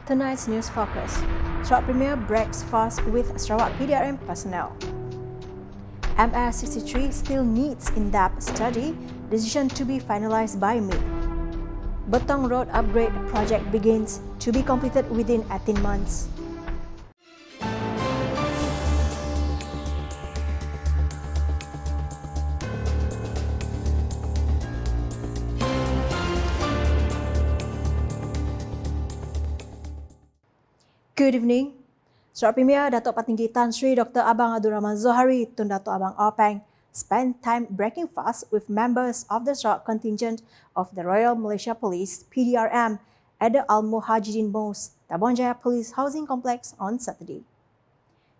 Tonight's news focus. Sarawak Premier breaks fast with Sarawak PDRM personnel. MS63 still needs in-depth study, decision to be finalised by May. Betong Road upgrade project begins to be completed within 18 months. Good evening. Sarawak Premier Datuk Patinggi Tan Sri Dr. Abang Abdul Rahman Zohari Tun Datuk Abang Openg spent time breaking fast with members of the Sarawak contingent of the Royal Malaysia Police (PDRM) at the Al-Muhajirin Mosque, Tabon Jaya Police Housing Complex on Saturday.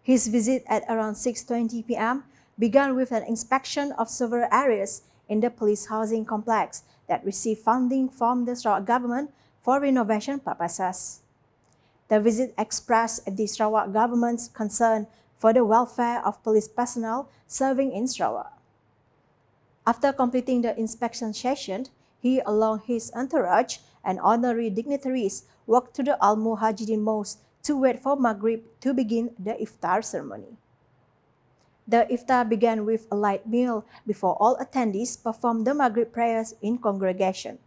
His visit at around 6:20 p.m. began with an inspection of several areas in the police housing complex that received funding from the Sarawak government for renovation purposes. The visit expressed the Sarawak government's concern for the welfare of police personnel serving in Sarawak. After completing the inspection session, he, along his entourage and honorary dignitaries, walked to the Al-Muhajirin Mosque to wait for Maghrib to begin the iftar ceremony. The iftar began with a light meal before all attendees performed the Maghrib prayers in congregation.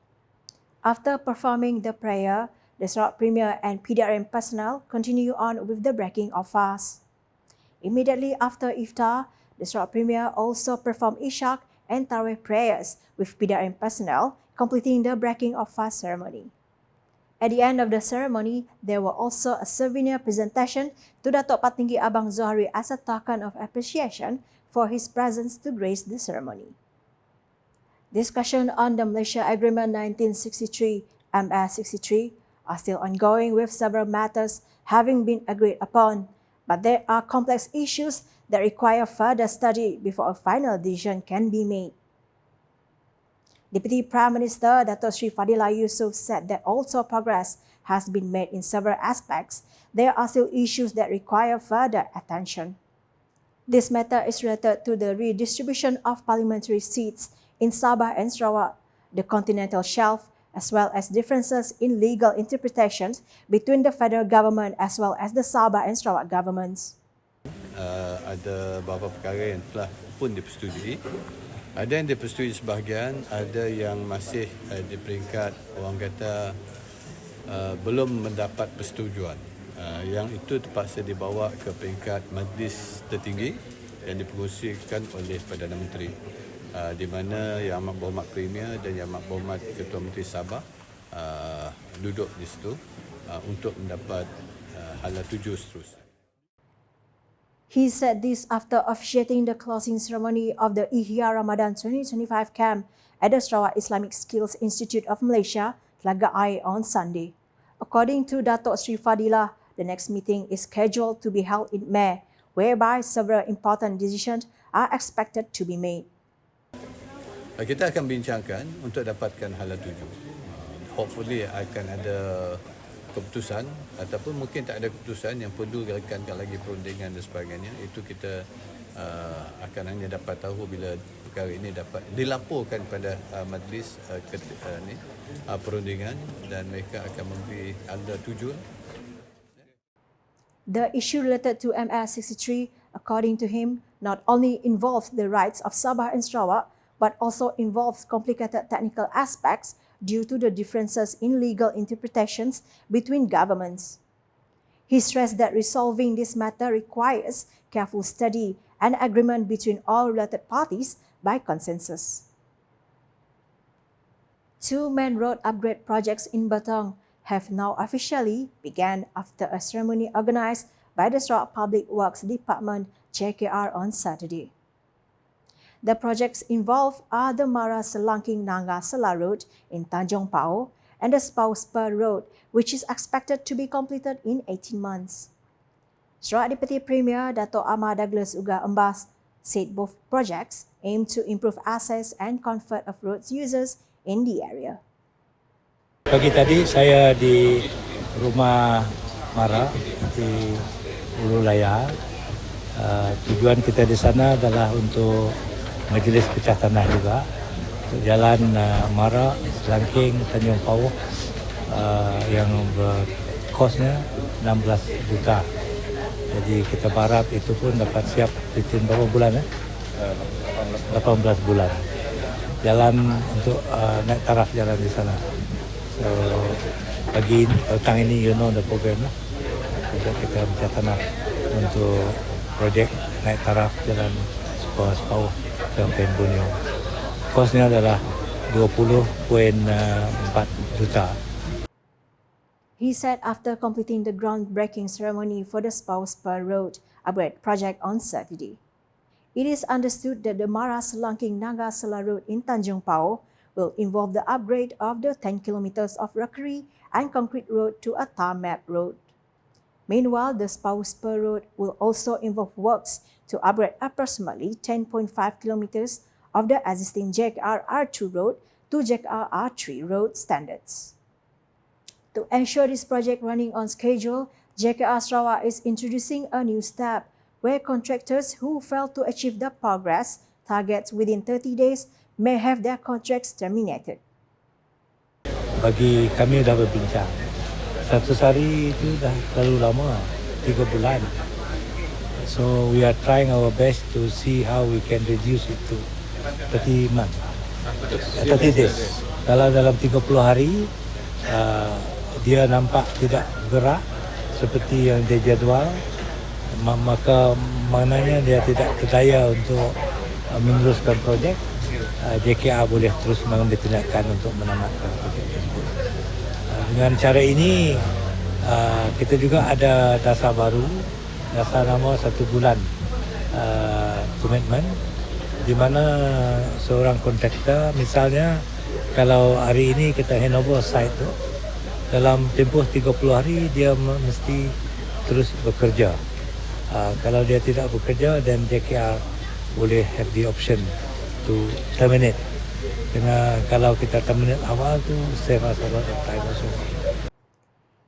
After performing the prayer, the Sarawak Premier and PDRM personnel continue on with the breaking of fast. Immediately after iftar, the Sarawak Premier also performed Ishaq and Tarawih prayers with PDRM personnel, completing the breaking of fast ceremony. At the end of the ceremony, there were also a souvenir presentation to Datuk Patinggi Abang Zohari as a token of appreciation for his presence to grace the ceremony. Discussion on the Malaysia Agreement 1963 MS63 are still ongoing, with several matters having been agreed upon, but there are complex issues that require further study before a final decision can be made. Deputy Prime Minister Dato' Sri Fadilah Yusof said that although progress has been made in several aspects, there are still issues that require further attention. This matter is related to the redistribution of parliamentary seats in Sabah and Sarawak, the continental shelf, as well as differences in legal interpretations between the federal government as well as the Sabah and Sarawak governments. Ada beberapa perkara yang telah pun dipersetujui. Ada yang dipersetujui sebahagian, ada yang masih di peringkat orang kata belum mendapat persetujuan. Yang itu terpaksa dibawa ke peringkat majlis tertinggi yang dipengerusikan oleh Perdana Menteri. Di mana Yang Amat Berhormat Premier dan Yang Amat Berhormat Ketua Menteri Sabah duduk di situ untuk mendapat hala tuju seterusnya. He said this after officiating the closing ceremony of the Ihya Ramadan 2025 camp at the Sarawak Islamic Skills Institute of Malaysia, Telaga Air on Sunday. According to Datuk Sri Fadilah, the next meeting is scheduled to be held in May, whereby several important decisions are expected to be made. Kita akan bincangkan untuk dapatkan hala tuju. Hopefully akan ada keputusan ataupun mungkin tak ada keputusan yang perlu dilakukan lagi perundingan dan sebagainya. Itu kita akan hanya dapat tahu bila perkara ini dapat dilaporkan pada majlis perundingan dan mereka akan memberi hala tuju. The issue related to MS63, according to him, not only involves the rights of Sabah and Sarawak, but also involves complicated technical aspects due to the differences in legal interpretations between governments. He stressed that resolving this matter requires careful study and agreement between all related parties by consensus. Two main road upgrade projects in Betong have now officially begun after a ceremony organised by the Sarawak Public Works Department (JKR) on Saturday. The projects involved are the Mara Selangking Nanga Sela Road in Tanjung Pao and the Spau Spur Road, which is expected to be completed in 18 months. Sarawak Deputy Premier Dato' Ahmad Douglas Uga Embas said both projects aim to improve access and comfort of road users in the area. Pagi tadi saya di rumah Mara di Ulu Laya. Tujuan kita di sana adalah untuk majlis pecah tanah juga untuk jalan Mara, Selangking, Tanjung Pau yang kosnya 16 juta. Jadi kita berharap itu pun dapat siap within berapa bulan 18 bulan. Jalan untuk naik taraf jalan di sana. So pagi petang ini you know the program lah. Kita minta tanah untuk projek naik taraf jalan sepau sampai Borneo. Kosnya adalah 20.4 juta. He said after completing the groundbreaking ceremony for the Spur Road upgrade project on Saturday. It is understood that the Mara Selangking Naga Sela Road in Tanjung Pao will involve the upgrade of the 10 kilometers of rockery and concrete road to a tarmac road. Meanwhile, the Spur Road will also involve works to upgrade approximately 10.5 kilometers of the existing JKR R2 road to JKR R3 road standards. To ensure this project running on schedule, JKR Sarawak is introducing a new step where contractors who fail to achieve the progress targets within 30 days may have their contracts terminated. Bagi kami dah berbincang, 100 hari itu dah terlalu lama, 3 bulan. So we are trying our best to see how we can reduce it to 30 months, 30 days. Kalau dalam 30 hari, dia nampak tidak gerak seperti yang dia jadual, maka maknanya dia tidak berdaya untuk meneruskan projek. JKR boleh terus mengambil tindakan untuk menamatkan projek tersebut. Dengan cara ini, kita juga ada dasar baru, dasar nama 1 bulan komitmen, di mana seorang kontraktor, misalnya kalau hari ini kita handover site tu, dalam tempoh 30 hari dia mesti terus bekerja. Kalau dia tidak bekerja, dan JKR boleh have the option to terminate. Karena kalau kita terminate awal tu save us a lot of time also.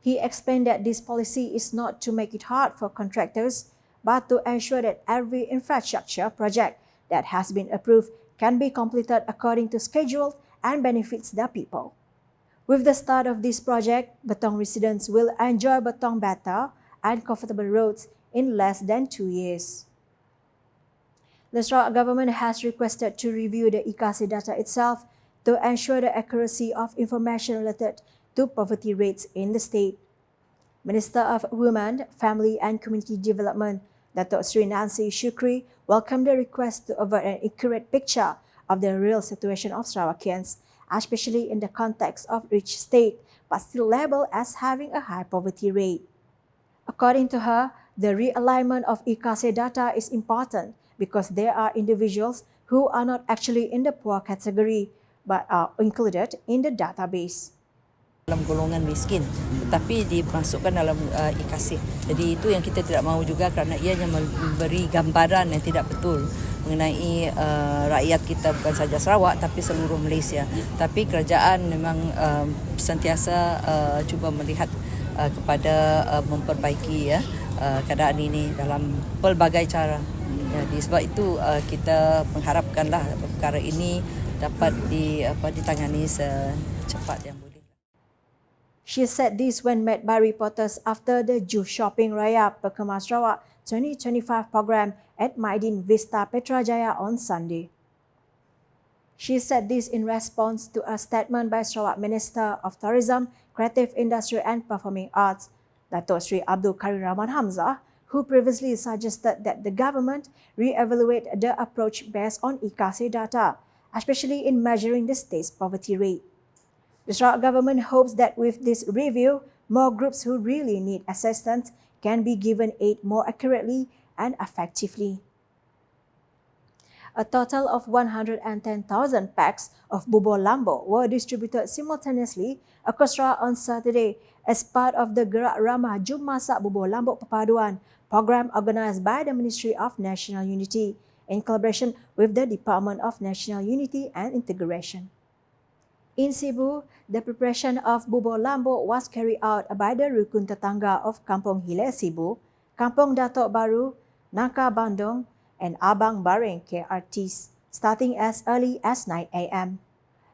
He explained that this policy is not to make it hard for contractors, but to ensure that every infrastructure project that has been approved can be completed according to schedule and benefits the people. With the start of this project, Betong residents will enjoy Betong better and comfortable roads in less than 2 years. The Sarawak government has requested to review the eKasih data itself to ensure the accuracy of information related to poverty rates in the state. Minister of Women, Family and Community Development, Datuk Sri Nancy Shukri, welcomed the request to avert an accurate picture of the real situation of Sarawakians, especially in the context of rich state, but still labelled as having a high poverty rate. According to her, the realignment of eKasih data is important because there are individuals who are not actually in the poor category, but are included in the database. Dalam golongan miskin, tetapi dimasukkan dalam eKasih. Jadi itu yang kita tidak mahu juga, kerana ianya memberi gambaran yang tidak betul mengenai rakyat kita, bukan saja Sarawak tapi seluruh Malaysia. Tapi kerajaan memang sentiasa cuba melihat kepada memperbaiki keadaan ini dalam pelbagai cara. Jadi sebab itu kita mengharapkanlah perkara ini dapat ditangani secepat yang boleh. She said this when met by reporters after the Juh Shopping Raya Perkemar Sarawak 2025 program at Maidin Vista Petrajaya on Sunday. She said this in response to a statement by Sarawak Minister of Tourism, Creative Industry and Performing Arts, Datuk Sri Abdul Karim Rahman Hamzah, who previously suggested that the government re-evaluate the approach based on eKasih data, especially in measuring the state's poverty rate. The Sarawak government hopes that with this review, more groups who really need assistance can be given aid more accurately and effectively. A total of 110,000 packs of Bubur Lambuk were distributed simultaneously across Sarawak on Saturday as part of the Gerak Rahmah Masak Bubur Lambuk Perpaduan program organised by the Ministry of National Unity in collaboration with the Department of National Unity and Integration. In Cebu, the preparation of Bubur Lambuk was carried out by the Rukun Tetangga of Kampung Hilir Cebu, Kampung Datuk Baru, Nangka Bandung, and Abang Baring KRTs, starting as early as 9 a.m.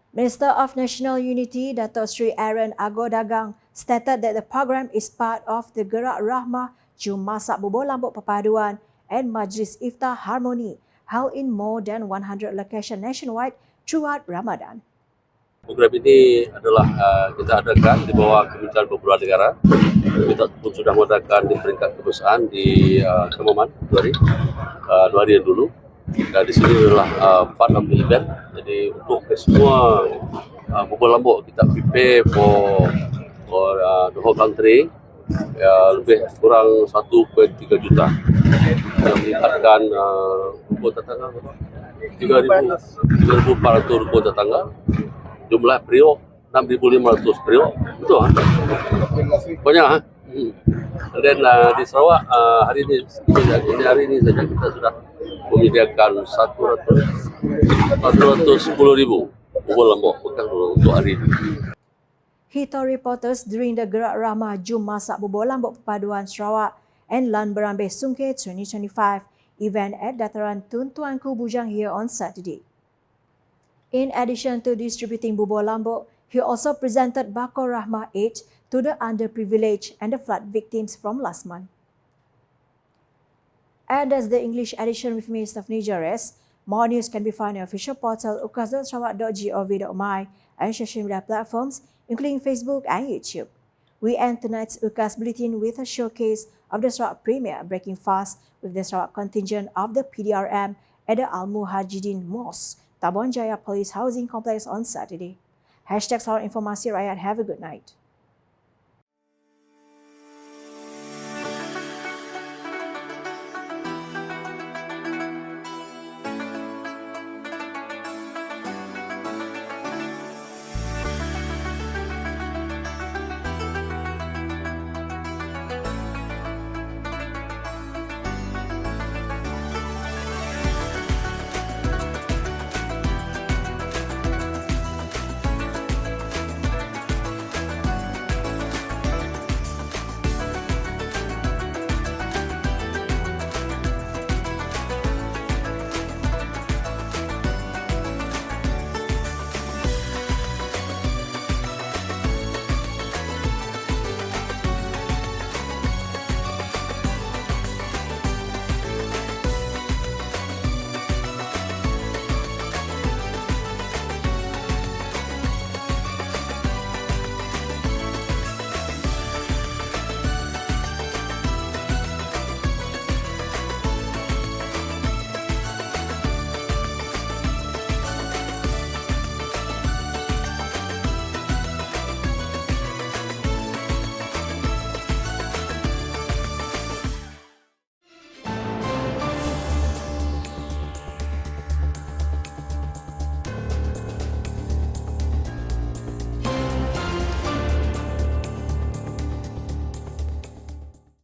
Minister of National Unity, Datuk Sri Aaron Agodagang, stated that the program is part of the Gerak Rahmah Masak, Bubur, Lambuk, Perpaduan and Majlis Iftar Harmoni held in more than 100 locations nationwide throughout Ramadan. Program ini adalah kita adakan di bawah Kementerian Perpaduan Negara. Kita pun sudah mengadakan di peringkat kebangsaan di Kemaman 2 hari yang dulu. Dan di sini adalah part of the event. Jadi untuk semua bubur Lambuk kita prepare for the whole country, lebih kurang 1.3 juta yang meningkatkan rukun tetangga 3,400 rukun tetangga, jumlah periuk 6,500 periuk, betul ha? Banyak ha? Dan di Sarawak hari ini saja kita sudah menyediakan 110,000 bubur Lambuk bekas untuk hari ini. He told reporters during the Gerak Rahmah Masak, Bubur, Lambuk, Perpaduan Sarawak and Lan Berambe Sungkei 2025 event at Dataran Tun Tuanku Bujang here on Saturday. In addition to distributing bubur Lambuk, he also presented Bakor Rahmah aid to the underprivileged and the flood victims from last month. And that's the English edition with me, Stephanie Jores. More news can be found on the official portal ukas.sarawak.gov.my and social media platforms, including Facebook and YouTube. We end tonight's UKAS Bulletin with a showcase of the Sarawak Premier breaking fast with the Sarawak contingent of the PDRM at the Al-Muhajidin Mosque, Tabon Jaya Police Housing Complex on Saturday. #Sarawak Informasi Rakyat. Have a good night.